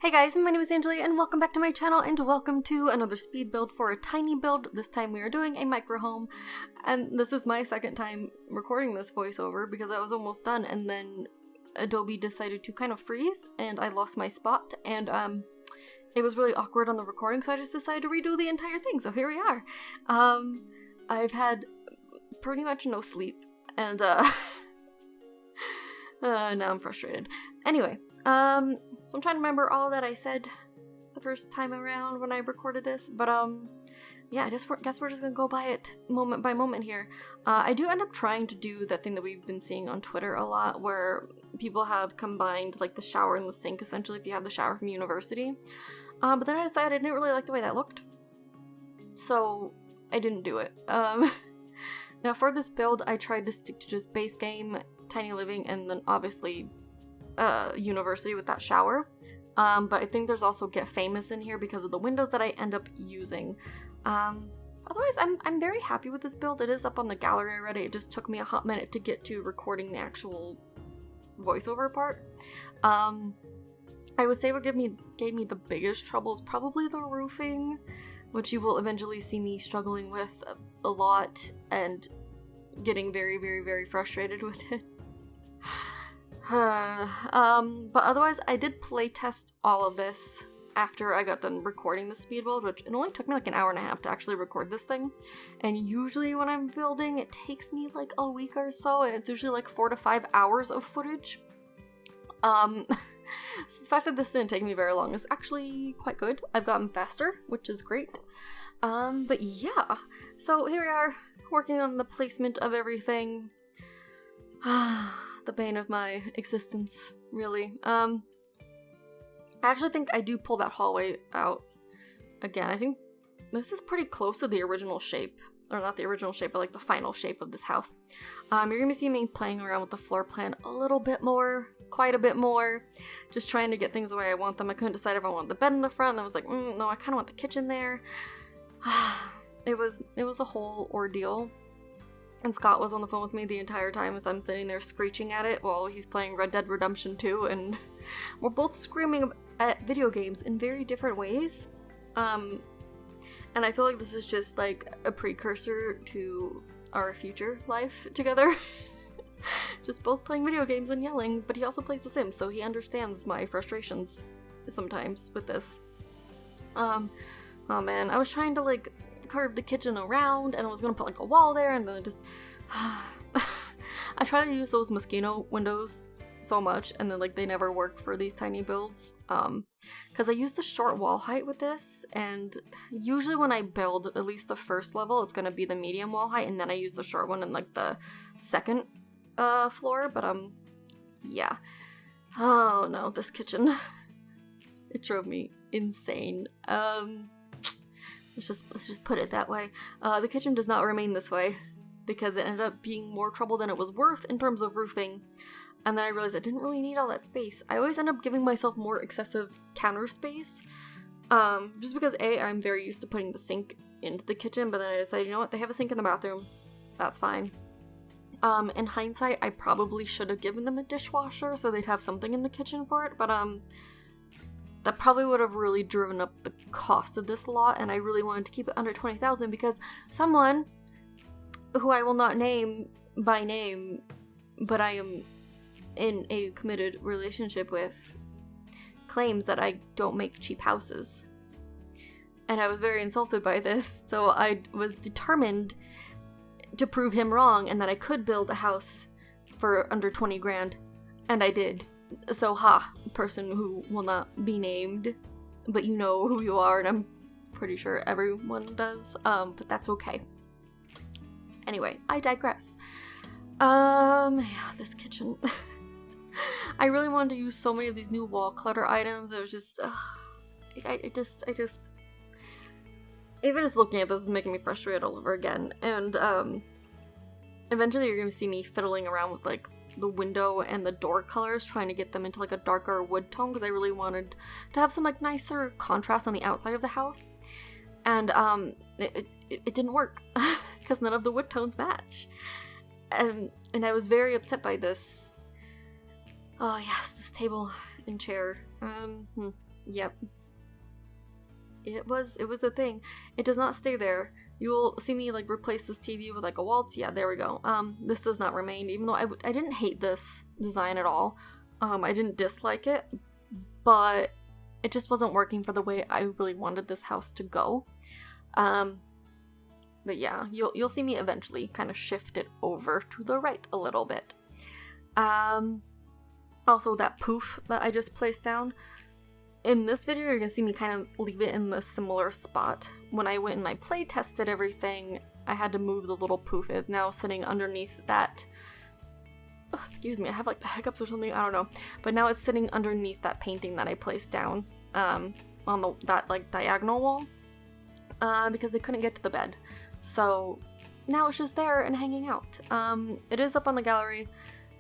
Hey guys, my name is Angelia and welcome back to my channel and welcome to another speed build for a tiny build. This time we are doing a micro home and this is my second time recording this voiceover because I was almost done and then Adobe decided to kind of freeze and I lost my spot and it was really awkward on the recording, so I just decided to redo the entire thing, so here we are. I've had pretty much no sleep and now I'm frustrated. Anyway, so I'm trying to remember all that I said the first time around when I recorded this, but yeah, I guess we're just gonna go by it moment by moment here. I do end up trying to do that thing that we've been seeing on Twitter a lot, where people have combined like the shower and the sink, essentially, if you have the shower from university. But then I decided I didn't really like the way that looked, so I didn't do it. Now for this build, I tried to stick to just base game, tiny living, and then obviously university with that shower, but I think there's also Get Famous in here because of the windows that I end up using. Otherwise, I'm very happy with this build. It is up on the gallery already. It just took me a hot minute to get to recording the actual voiceover part. I would say what gave me the biggest trouble is probably the roofing, which you will eventually see me struggling with a lot and getting very, very, very frustrated with it. But otherwise, I did playtest all of this after I got done recording the speed build, which it only took me like an hour and a half to actually record this thing. And usually when I'm building, it takes me like a week or so, and it's usually like 4 to 5 hours of footage. So the fact that this didn't take me very long is actually quite good. I've gotten faster, which is great. But yeah, so here we are, working on the placement of everything. The bane of my existence, really. I actually think I do pull that hallway out again. I think this is pretty close to the original shape. Or not the original shape, but like the final shape of this house. You're gonna see me playing around with the floor plan a little bit more, quite a bit more. Just trying to get things the way I want them. I couldn't decide if I wanted the bed in the front, and I was like, no, I kind of want the kitchen there. It was a whole ordeal. And Scott was on the phone with me the entire time as I'm sitting there screeching at it while he's playing Red Dead Redemption 2, and we're both screaming at video games in very different ways. And I feel like this is just like a precursor to our future life together. Just both playing video games and yelling, but he also plays The Sims, so he understands my frustrations sometimes with this. Oh man, I was trying to like curve the kitchen around and I was gonna put like a wall there, and then I just I try to use those mosquito windows so much, and then like they never work for these tiny builds because I use the short wall height with this, and usually when I build at least the first level it's gonna be the medium wall height, and then I use the short one in like the second floor. But yeah, oh no, this kitchen it drove me insane. Let's just put it that way. The kitchen does not remain this way because it ended up being more trouble than it was worth in terms of roofing. And then I realized I didn't really need all that space. I always end up giving myself more excessive counter space. Just because I'm very used to putting the sink into the kitchen, but then I decided, you know what, they have a sink in the bathroom. That's fine. In hindsight, I probably should have given them a dishwasher so they'd have something in the kitchen for it, but that probably would have really driven up the cost of this lot, and I really wanted to keep it under 20,000 because someone who I will not name by name, but I am in a committed relationship with, claims that I don't make cheap houses. And I was very insulted by this, so I was determined to prove him wrong and that I could build a house for under 20 grand, and I did. So person who will not be named, but you know who you are, and I'm pretty sure everyone does, but that's okay. Anyway, I digress. Yeah, this kitchen. I really wanted to use so many of these new wall clutter items. It was just, I just, even just looking at this is making me frustrated all over again, and, eventually you're gonna see me fiddling around with, like, the window and the door colors, trying to get them into like a darker wood tone because I really wanted to have some like nicer contrast on the outside of the house, and it didn't work because none of the wood tones match, and I was very upset by this. Oh yes, this table and chair. Yep. It was a thing. It does not stay there. You'll see me like replace this TV with like a waltz. Yeah, there we go. This does not remain, even though I didn't hate this design at all. I didn't dislike it, but it just wasn't working for the way I really wanted this house to go. But yeah, you'll see me eventually kind of shift it over to the right a little bit. Also that poof that I just placed down. In this video, you're gonna see me kind of leave it in the similar spot. When I went and I play tested everything, I had to move the little poof. It's now sitting underneath that. Oh, excuse me, I have like the hiccups or something, I don't know. But now it's sitting underneath that painting that I placed down on that like diagonal wall because they couldn't get to the bed. So now it's just there and hanging out. It is up on the gallery.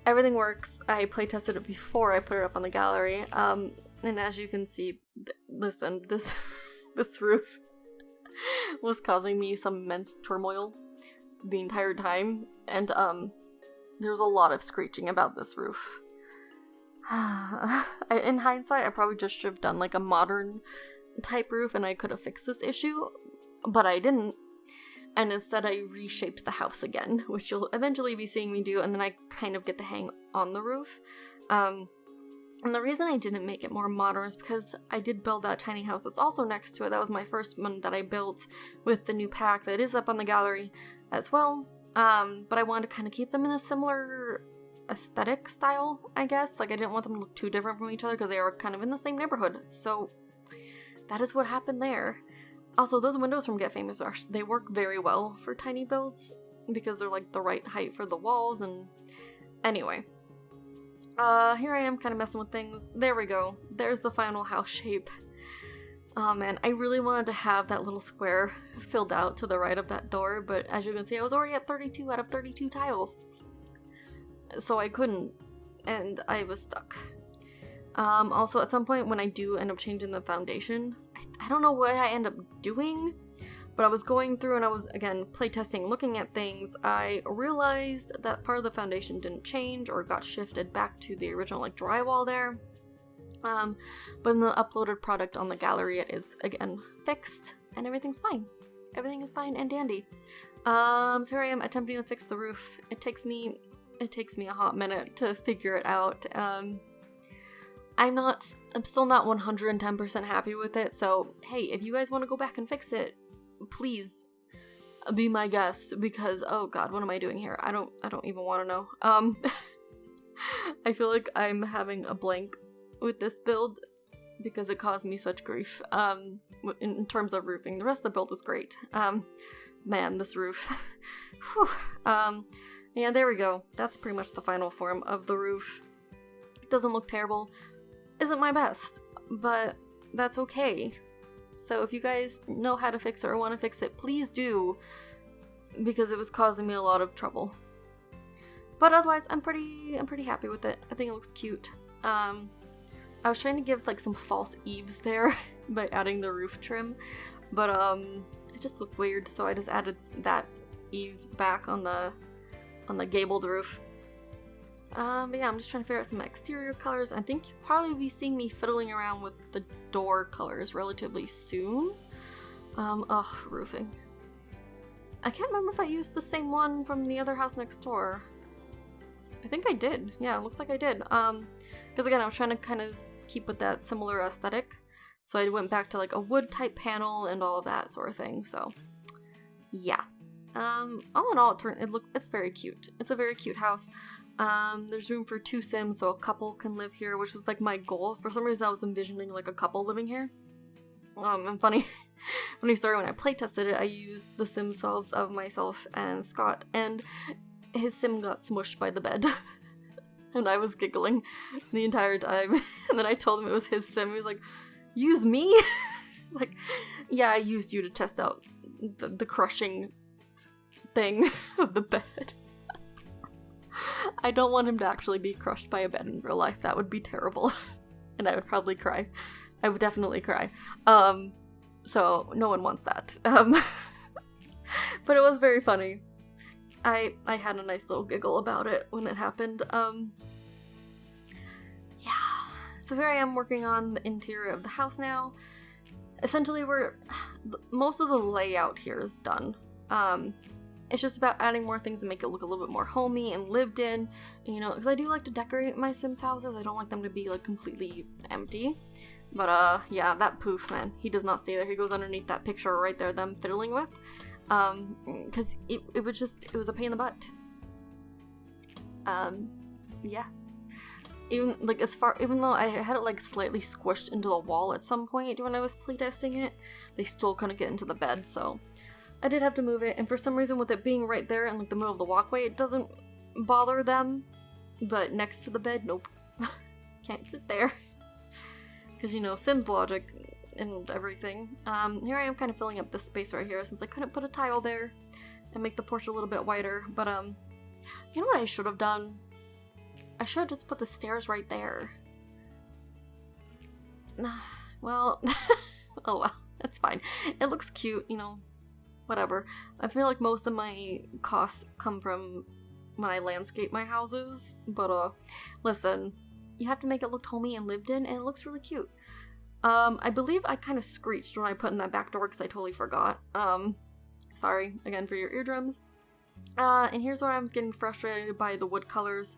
Everything works. I play tested it before I put it up on the gallery. And as you can see, listen, this roof was causing me some immense turmoil the entire time, and there's a lot of screeching about this roof. In hindsight, I probably just should have done like a modern type roof and I could have fixed this issue, but I didn't. And instead I reshaped the house again, which you'll eventually be seeing me do, and then I kind of get to hang on the roof. And the reason I didn't make it more modern is because I did build that tiny house that's also next to it. That was my first one that I built with the new pack that is up on the gallery as well. But I wanted to kind of keep them in a similar aesthetic style, I guess. Like, I didn't want them to look too different from each other because they are kind of in the same neighborhood. So that is what happened there. Also, those windows from Get Famous, they work very well for tiny builds because they're like the right height for the walls. And anyway. Here I am kind of messing with things. There we go. There's the final house shape. Oh man, I really wanted to have that little square filled out to the right of that door, but as you can see, I was already at 32 out of 32 tiles. So I couldn't, and I was stuck. Also, at some point when I do end up changing the foundation, I don't know what I end up doing, but I was going through and I was, again, playtesting, looking at things. I realized that part of the foundation didn't change or got shifted back to the original, like, drywall there. But in the uploaded product on the gallery, it is, again, fixed, and everything's fine. Everything is fine and dandy. So here I am attempting to fix the roof. It takes me a hot minute to figure it out. I'm still not 110% happy with it, so, hey, if you guys want to go back and fix it, please be my guest, because oh god, what am I doing here? I don't even want to know. I feel like I'm having a blank with this build because it caused me such grief in terms of roofing. The rest of the build is great. Man, this roof. Yeah, there we go. That's pretty much the final form of the roof. It doesn't look terrible. Isn't my best, but that's okay. So if you guys know how to fix it or want to fix it, please do, because it was causing me a lot of trouble. But otherwise, I'm pretty happy with it. I think it looks cute. I was trying to give like some false eaves there by adding the roof trim, but it just looked weird, so I just added that eave back on the gabled roof. But yeah, I'm just trying to figure out some exterior colors. I think you'll probably be seeing me fiddling around with the door colors relatively soon. Roofing. I can't remember if I used the same one from the other house next door. I think I did. Yeah, it looks like I did. Because again, I was trying to kind of keep with that similar aesthetic. So I went back to like a wood type panel and all of that sort of thing. So yeah. All in all, it's very cute. It's a very cute house. There's room for 2 Sims, so a couple can live here, which was like my goal. For some reason I was envisioning like a couple living here. And funny, when I playtested it, I used the Sim selves of myself and Scott, and his Sim got smushed by the bed. And I was giggling the entire time. And then I told him it was his Sim. He was like, use me? Like, yeah, I used you to test out the crushing thing of the bed. I don't want him to actually be crushed by a bed in real life. That would be terrible. And I would probably cry. I would definitely cry. So no one wants that. But it was very funny. I had a nice little giggle about it when it happened. Yeah. So here I am working on the interior of the house now. Essentially, most of the layout here is done. It's just about adding more things to make it look a little bit more homey and lived in, you know, because I do like to decorate my Sims houses. I don't like them to be like completely empty. But yeah, that poof, man, he does not stay there. He goes underneath that picture right there them fiddling with. Because it was a pain in the butt. Yeah. Even though I had it like slightly squished into the wall at some point when I was playtesting it, they still couldn't get into the bed, so I did have to move it. And for some reason, with it being right there in like the middle of the walkway, it doesn't bother them. But next to the bed, nope. Can't sit there. Because, you know, Sims logic and everything. Here I am kind of filling up this space right here since I couldn't put a tile there and make the porch a little bit wider. But, you know what I should have done? I should have just put the stairs right there. Well, oh well, that's fine. It looks cute, you know, whatever. I feel like most of my costs come from when I landscape my houses, but, listen, you have to make it look homey and lived in, and it looks really cute. I believe I kind of screeched when I put in that back door because I totally forgot. Sorry, again, for your eardrums. And here's where I was getting frustrated by the wood colors.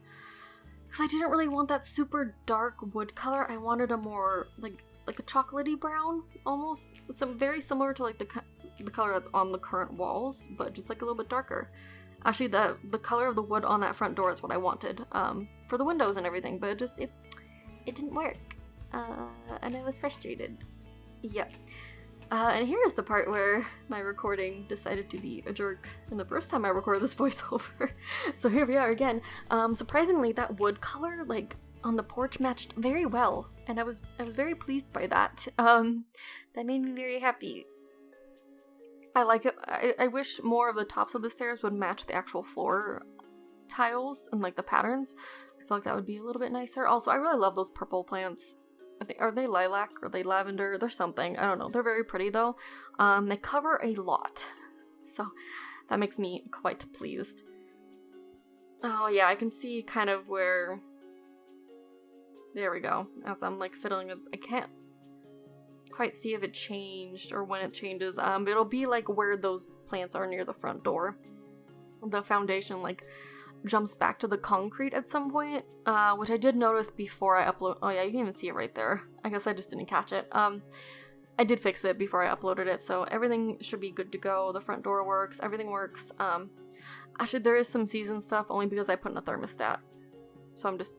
Because I didn't really want that super dark wood color. I wanted a more, like a chocolatey brown, almost. Very similar to, like, the color that's on the current walls, but just, like, a little bit darker. Actually, the color of the wood on that front door is what I wanted, for the windows and everything, but it didn't work. And I was frustrated. Yep. And here is the part where my recording decided to be a jerk and the first time I recorded this voiceover. So here we are again. Surprisingly, that wood color, like, on the porch matched very well, and I was very pleased by that. That made me very happy. I like it. I wish more of the tops of the stairs would match the actual floor tiles and, like, the patterns. I feel like that would be a little bit nicer. Also, I really love those purple plants. Are they lilac? Are they lavender? They're something. I don't know. They're very pretty, though. They cover a lot. So that makes me quite pleased. Oh, yeah, I can see kind of where... There we go. As I'm, like, fiddling with... I can't quite see if it changed or when it changes. It'll be, like, where those plants are near the front door. The foundation, like, jumps back to the concrete at some point, which I did notice before I upload. Oh yeah, you can even see it right there. I guess I just didn't catch it. I did fix it before I uploaded it, so everything should be good to go. The front door works, everything works. Actually, there is some season stuff only because I put in a thermostat. So I'm just...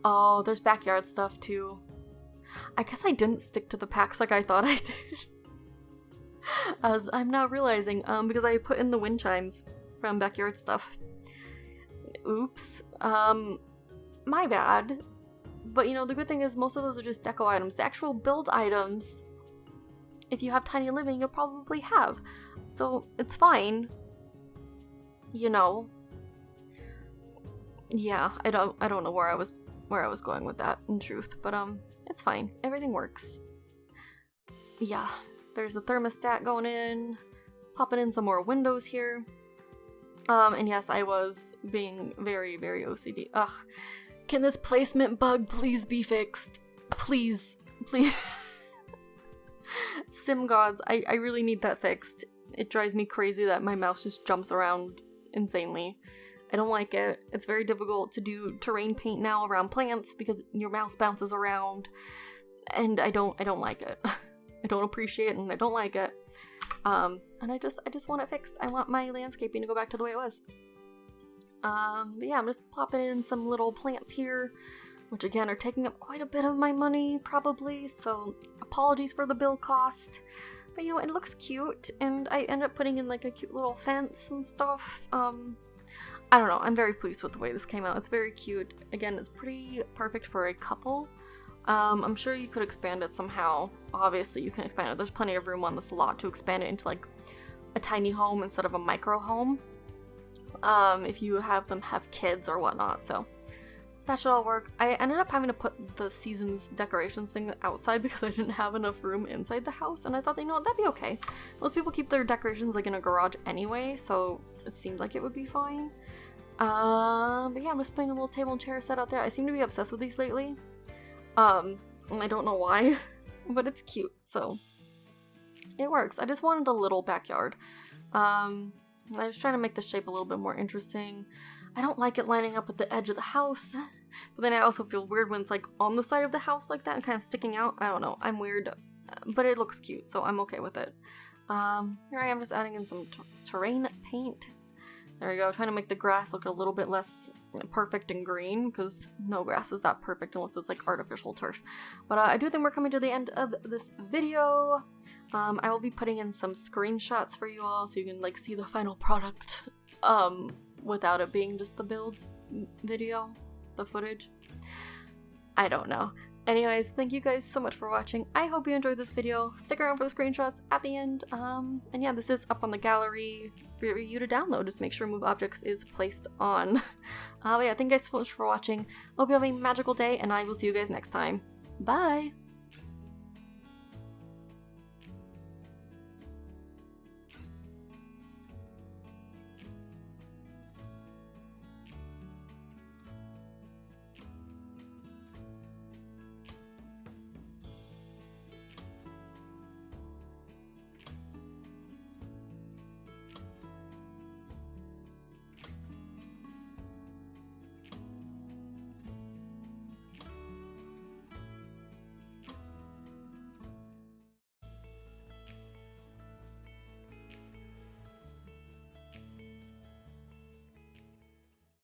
Oh, there's backyard stuff too. I guess I didn't stick to the packs like I thought I did. As I'm now realizing, because I put in the wind chimes from backyard stuff. Oops. My bad. But, you know, the good thing is most of those are just deco items. The actual build items, if you have tiny living, you'll probably have. So, it's fine. You know. Yeah, I don't know where I was going with that, in truth. But, it's fine. Everything works. Yeah. There's a thermostat going in. Popping in some more windows here. And yes, I was being very, very OCD. Ugh. Can this placement bug please be fixed? Please. Please. Sim gods, I really need that fixed. It drives me crazy that my mouse just jumps around insanely. I don't like it. It's very difficult to do terrain paint now around plants because your mouse bounces around. And I don't like it. I don't appreciate it and I don't like it. And I just want it fixed. I want my landscaping to go back to the way it was. But yeah, I'm just popping in some little plants here, which again are taking up quite a bit of my money, probably, so apologies for the bill cost. But you know, it looks cute, and I end up putting in like a cute little fence and stuff. I don't know, I'm very pleased with the way this came out. It's very cute. Again, it's pretty perfect for a couple. I'm sure you could expand it somehow. Obviously, you can expand it. There's plenty of room on this lot to expand it into, like, a tiny home instead of a micro home. If you have kids or whatnot, so that should all work. I ended up having to put the season's decorations thing outside because I didn't have enough room inside the house, and I thought, you know what, that'd be okay. Most people keep their decorations, like, in a garage anyway, so it seemed like it would be fine. But yeah, I'm just putting a little table and chair set out there. I seem to be obsessed with these lately. I don't know why, but it's cute, so it works. I just wanted a little backyard. I was trying to make the shape a little bit more interesting. I don't like it lining up with the edge of the house, but then I also feel weird when it's like on the side of the house like that and kind of sticking out. I don't know, I'm weird, but it looks cute, so I'm okay with it. Here I am just adding in some terrain paint. There we go, trying to make the grass look a little bit less perfect and green, because no grass is that perfect unless it's like artificial turf. But I do think we're coming to the end of this video. I will be putting in some screenshots for you all so you can like see the final product without it being just the build video, the footage. I don't know. Anyways, thank you guys so much for watching. I hope you enjoyed this video. Stick around for the screenshots at the end. And yeah, this is up on the gallery for you to download. Just make sure Move Objects is placed on. But yeah, thank you guys so much for watching. Hope you have a magical day, and I will see you guys next time. Bye!